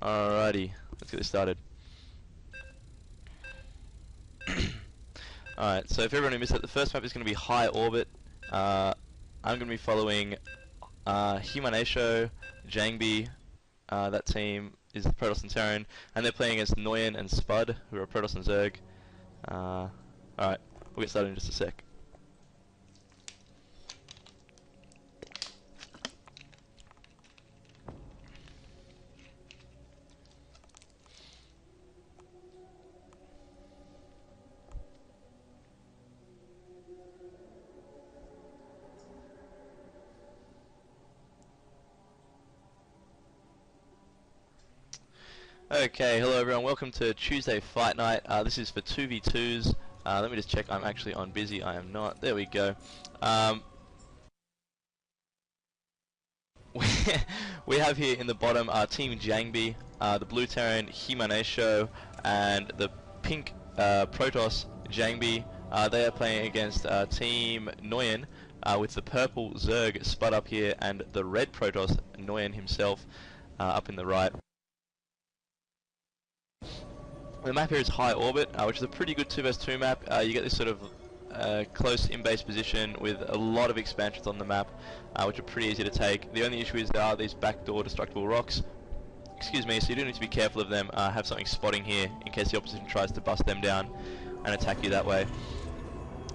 Alrighty, let's get this started. Alright, so for everyone who missed it, the first map is going to be high orbit. I'm going to be following himynameisho, JiAnGBi. That team is the Protoss and Terran, and they're playing against nguyen and SPUD, who are Protoss and Zerg. Alright, we'll get started in just a sec. Okay, hello everyone, welcome to Tuesday Fight Night. This is for 2v2s. Let me just check, I'm actually on busy, I am not. There we go. We have here in the bottom Team JiAnGBi, the blue Terran himynameisho, and the pink Protoss JiAnGBi. They are playing against Team nguyen with the purple Zerg SPUD up here and the red Protoss nguyen himself up in the right. The map here is high orbit, which is a pretty good 2 vs 2 map. You get this sort of close in-base position with a lot of expansions on the map, which are pretty easy to take. The only issue is there are these backdoor destructible rocks. Excuse me, so you do need to be careful of them. Have something spotting here in case the opposition tries to bust them down and attack you that way.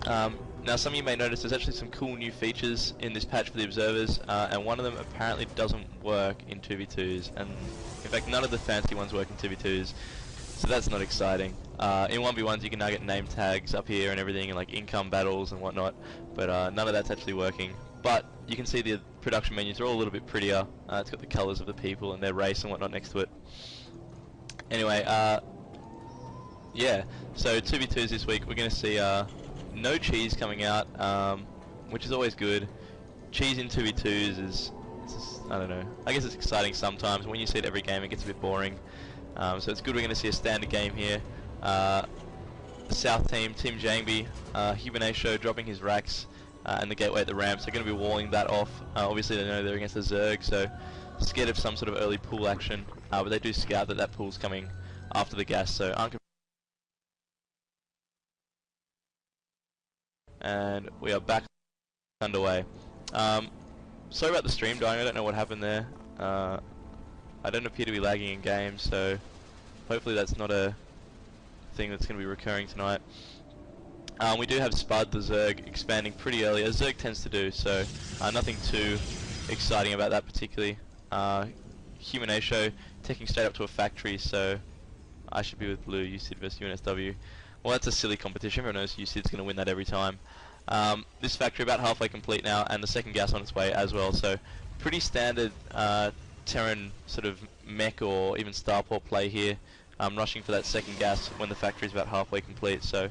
Now some of you may notice there's actually some cool new features in this patch for the observers, and one of them apparently doesn't work in 2v2s, and in fact none of the fancy ones work in 2v2s. So that's not exciting. In 1v1s you can now get name tags up here and everything, and like income battles and whatnot, but none of that's actually working. But you can see the production menus are all a little bit prettier. It's got the colours of the people and their race and whatnot next to it. Anyway, yeah, so 2v2s this week, we're going to see no cheese coming out, which is always good. Cheese in 2v2s is, I don't know, I guess it's exciting sometimes. When you see it every game it gets a bit boring. So it's good we're going to see a standard game here. The South team, Team JiAnGBi, himynameisho dropping his racks and the gateway at the ramp, so they're going to be walling that off. Obviously they know they're against the Zerg, so scared of some sort of early pool action, but they do scout that pool's coming after the gas, so and we are back underway. Sorry about the stream dying, I don't know what happened there. I don't appear to be lagging in game, so hopefully that's not a thing that's going to be recurring tonight. We do have SPUD, the Zerg, expanding pretty early, as Zerg tends to do, so nothing too exciting about that particularly. himynameisho taking straight up to a factory, so I should be with blue, UCID versus UNSW. Well, that's a silly competition, everyone knows UCID's going to win that every time. This factory about halfway complete now, and the second gas on its way as well, so pretty standard Terran sort of mech or even starport play here. Rushing for that second gas when the factory is about halfway complete, so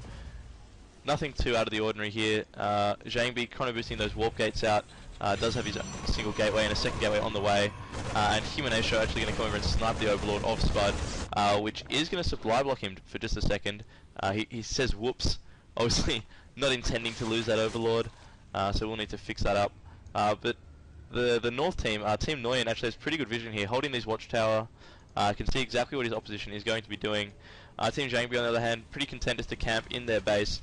nothing too out of the ordinary here. JiAnGBi chrono boosting those warp gates out, does have his single gateway and a second gateway on the way, and himynameisho actually going to come over and snipe the overlord of SPUD, which is going to supply block him for just a second. He says whoops, obviously not intending to lose that overlord, so we'll need to fix that up. But the North team, Team nguyen, actually has pretty good vision here, holding this watchtower, can see exactly what his opposition is going to be doing. Team JiAnGBi on the other hand, pretty content just to camp in their base.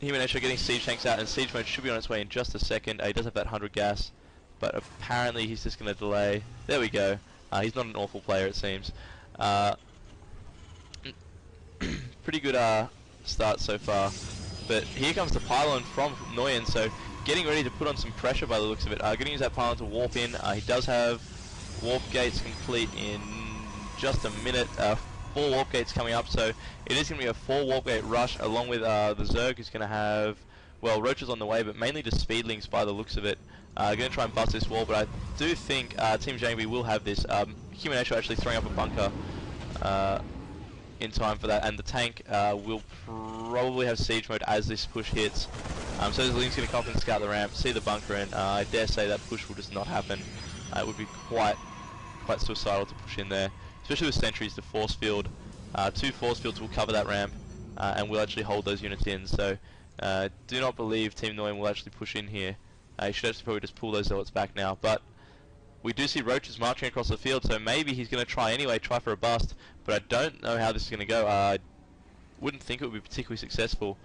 himynameisho getting siege tanks out, and siege mode should be on its way in just a second. He does have that 100 gas, but apparently he's just going to delay. There we go. He's not an awful player, it seems. Pretty good start so far, but here comes the pylon from nguyen, so getting ready to put on some pressure by the looks of it. Going to use that pylon to warp in. He does have warp gates complete in just a minute. 4 warp gates coming up, so it is going to be a 4 warp gate rush along with the Zerg, who's going to have, well, roaches on the way, but mainly just speedlings by the looks of it. Going to try and bust this wall, but I do think Team JiAnGBi will have this. himynameisho actually throwing up a bunker in time for that, and the tank will probably have siege mode as this push hits. So the Link's going to come up and scout the ramp, see the bunker, and I dare say that push will just not happen. It would be quite suicidal to push in there, especially with sentries. The force field, 2 force fields will cover that ramp, and will actually hold those units in. So do not believe Team nguyen will actually push in here. You should actually probably just pull those zealots back now, but We do see roaches marching across the field, so maybe he's going to try anyway, try for a bust, but I don't know how this is going to go. I wouldn't think it would be particularly successful.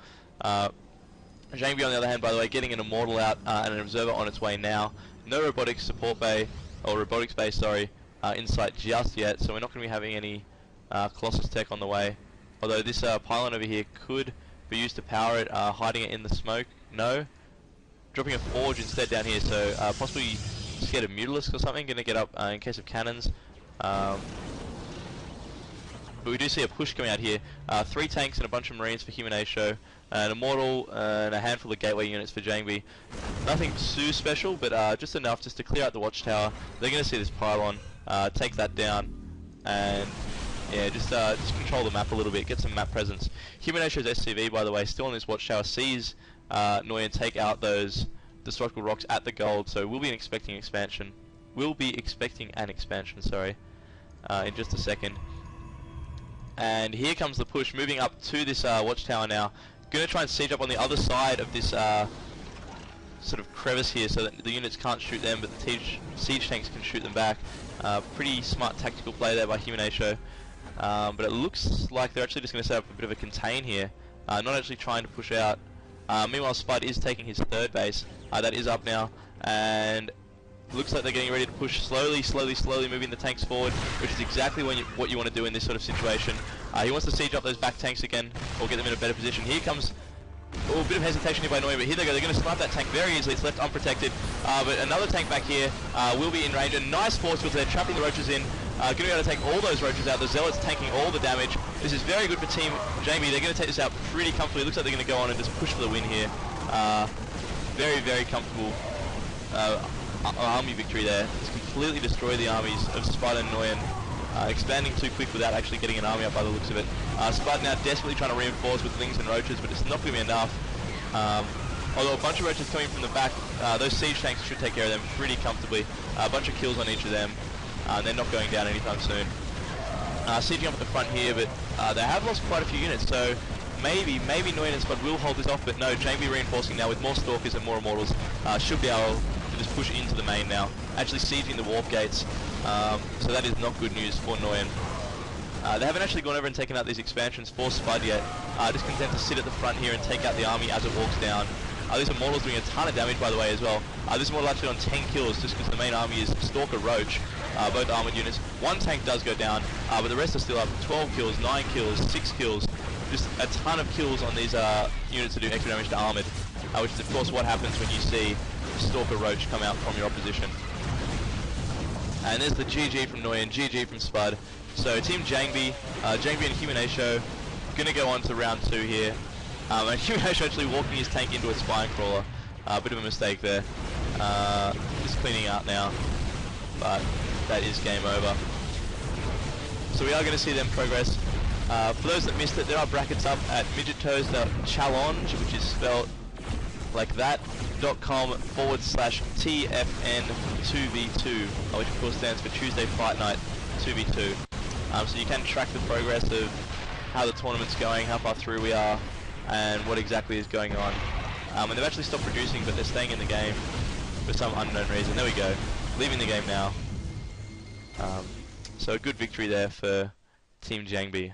JiAnGBi on the other hand, by the way, getting an Immortal out and an Observer on its way now. No robotics support bay, or robotics bay, sorry, in sight just yet, so we're not going to be having any Colossus tech on the way. Although this pylon over here could be used to power it, hiding it in the smoke. No. Dropping a Forge instead down here, so possibly scared of Mutalisk or something, going to get up in case of cannons. But we do see a push coming out here. 3 tanks and a bunch of Marines for himynameisho, an Immortal and a handful of Gateway units for JiAnGBi. Nothing too special, but just enough just to clear out the watchtower. They're going to see this pylon, take that down, and yeah, just control the map a little bit, get some map presence. himynameisho's SCV, by the way, still on this watchtower, sees nguyen take out those destructible rocks at the gold, so we'll be expecting an expansion. Sorry, in just a second. And here comes the push, moving up to this watchtower now. Gonna try and siege up on the other side of this sort of crevice here, so that the units can't shoot them, but the siege tanks can shoot them back. Pretty smart tactical play there by himynameisho. But it looks like they're actually just going to set up a bit of a contain here, not actually trying to push out. Meanwhile, SPUD is taking his 3rd base. That is up now, and looks like they're getting ready to push slowly, moving the tanks forward, which is exactly what you want to do in this sort of situation. He wants to siege up those back tanks again, or get them in a better position. Here comes a bit of hesitation here by nguyen, but here they go. They're going to snipe that tank very easily. It's left unprotected. But another tank back here will be in range. A nice force field there, trapping the roaches in. Going to be able to take all those roaches out. The Zealots tanking all the damage. This is very good for Team JiAnGBi. They're going to take this out pretty comfortably. It looks like they're going to go on and just push for the win here. Very comfortable army victory there. Just completely destroy the armies of SPUD and nguyen. Expanding too quick without actually getting an army up by the looks of it. SPUD now desperately trying to reinforce with lings and roaches, but it's not going to be enough. Although a bunch of roaches coming from the back, those siege tanks should take care of them pretty comfortably. A bunch of kills on each of them. They're not going down anytime soon. Sieging up at the front here, but they have lost quite a few units, so maybe nguyen and SPUD will hold this off, but no, JiAnGBi reinforcing now with more Stalkers and more Immortals. Should be able to just push into the main now. Actually sieging the Wharf Gates, so that is not good news for nguyen. They haven't actually gone over and taken out these expansions for SPUD yet. Just content to sit at the front here and take out the army as it walks down. This Immortal's doing a ton of damage, by the way, as well. This Immortal actually on 10 kills, just because the main army is Stalker Roach, both armored units. 1 tank does go down, but the rest are still up. 12 kills, 9 kills, 6 kills. Just a ton of kills on these units that do extra damage to armored, which is of course what happens when you see Stalker Roach come out from your opposition. And there's the GG from nguyen, GG from SPUD. So Team JiAnGBi, JiAnGBi and himynameisho, gonna go on to round 2 here. And himynameisho actually walking his tank into a spine crawler. Bit of a mistake there. Just cleaning out now, but that is game over. So we are going to see them progress. For those that missed it, there are brackets up at midgettoes.challenge, which is spelled like that, .com/TFN2v2, which of course stands for Tuesday Fight Night 2v2. So you can track the progress of how the tournament's going, how far through we are, and what exactly is going on. And they've actually stopped producing, but they're staying in the game for some unknown reason. There we go, leaving the game now. So a good victory there for Team JiAnGBi.